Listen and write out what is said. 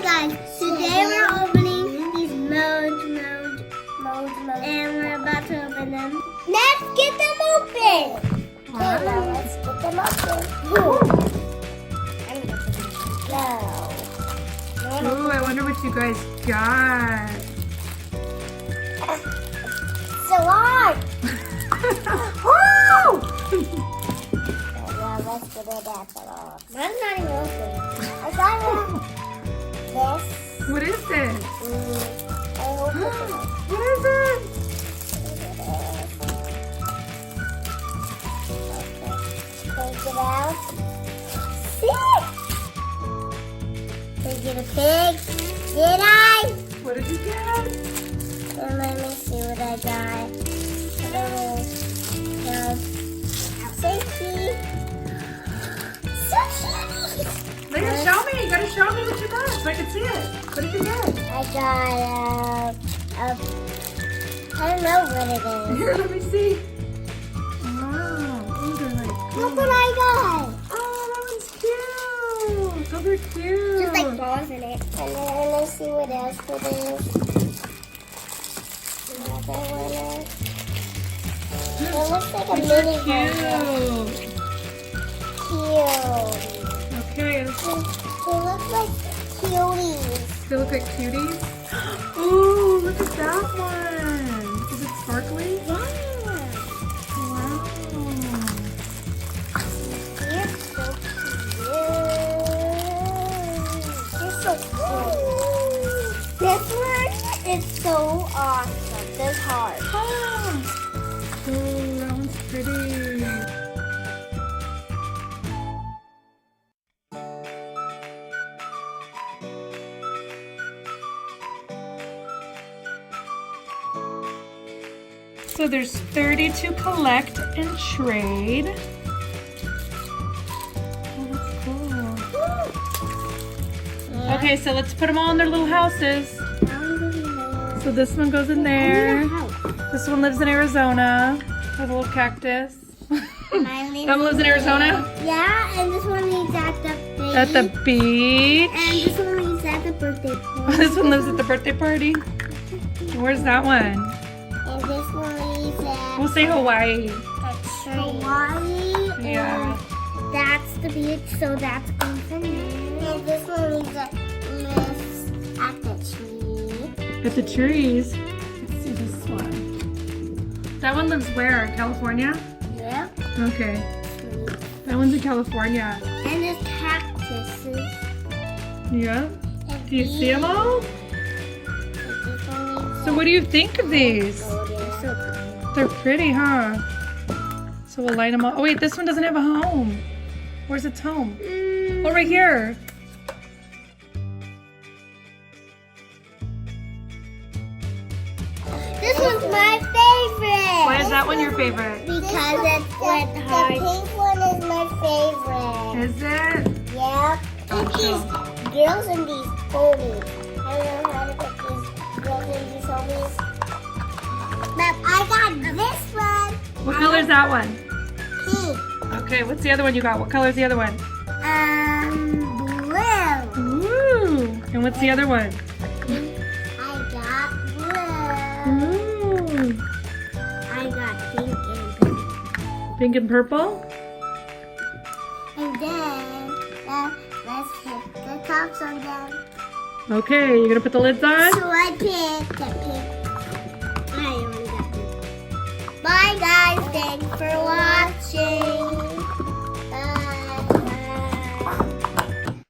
guys, today we're opening these Moj Moj, and we're about to open them. Let's get them open! Okay, now let's get them open. I'm gonna open them now. Ooh, I wonder what you guys got. So hard! Woo! Now let's get it out of the box. Mine's not even open. I got this. What is this? I hope it's What is it? take it out. See? Did I get a pig? Did I? What did you get? And let me see what I got. Safety. So cute. Leah, show me. You gotta show me what you got so I can see it. What did you get? I don't know what it is. Here, let me see. Wow. These are like cool. Look what I got. Oh, that one's cute. Those are cute. Just like balls in it. And then let's see what else it is. Another one. It looks like a These are mini version. Cute. Okay. They look like cuties. They look like cuties. Ooh, look at that one. Is it sparkly? Yeah. Wow. They're so cute. They're so cute. This one is so awesome. This heart. Ooh, that one's pretty. So there's 30 to collect and trade. Oh, that's cool. Okay, so let's put them all in their little houses. So this one goes in there. This one lives in Arizona with a little cactus. That one lives in Arizona? Yeah, and this one lives at the beach. At the beach. And this one lives at the birthday party. This one lives at the birthday party. Where's that one? And this one lives at We'll say Hawaii. Hawaii. Yeah. And that's the beach, so that's going for me. And this one lives at the tree. At the trees. Let's see this one. That one lives where? California? Yep. Okay. That one's in California. And there's cactuses. Yeah. And Do you see them all? this one lives So what do you think of these? at they're so pretty. They're pretty, huh? So we'll light them up. Oh wait, this one doesn't have a home. Where's its home? Oh, right here. This one's my favorite. Why is that one your favorite? Because it's with hearts. The pink one is my favorite. Is it? Yep. And these girls and these ponies. I don't know how to put these girls and these ponies. But I got this one. What color is that one? Pink. Okay, what's the other one you got? What color is the other one? Blue. Ooh. And what's the other one? I got blue. Ooh. I got pink and pink. Pink and purple? And then let's hit the tops on them. Okay, you're gonna put the lids on? So I picked the pink. I already got pink. Bye guys, thanks for watching.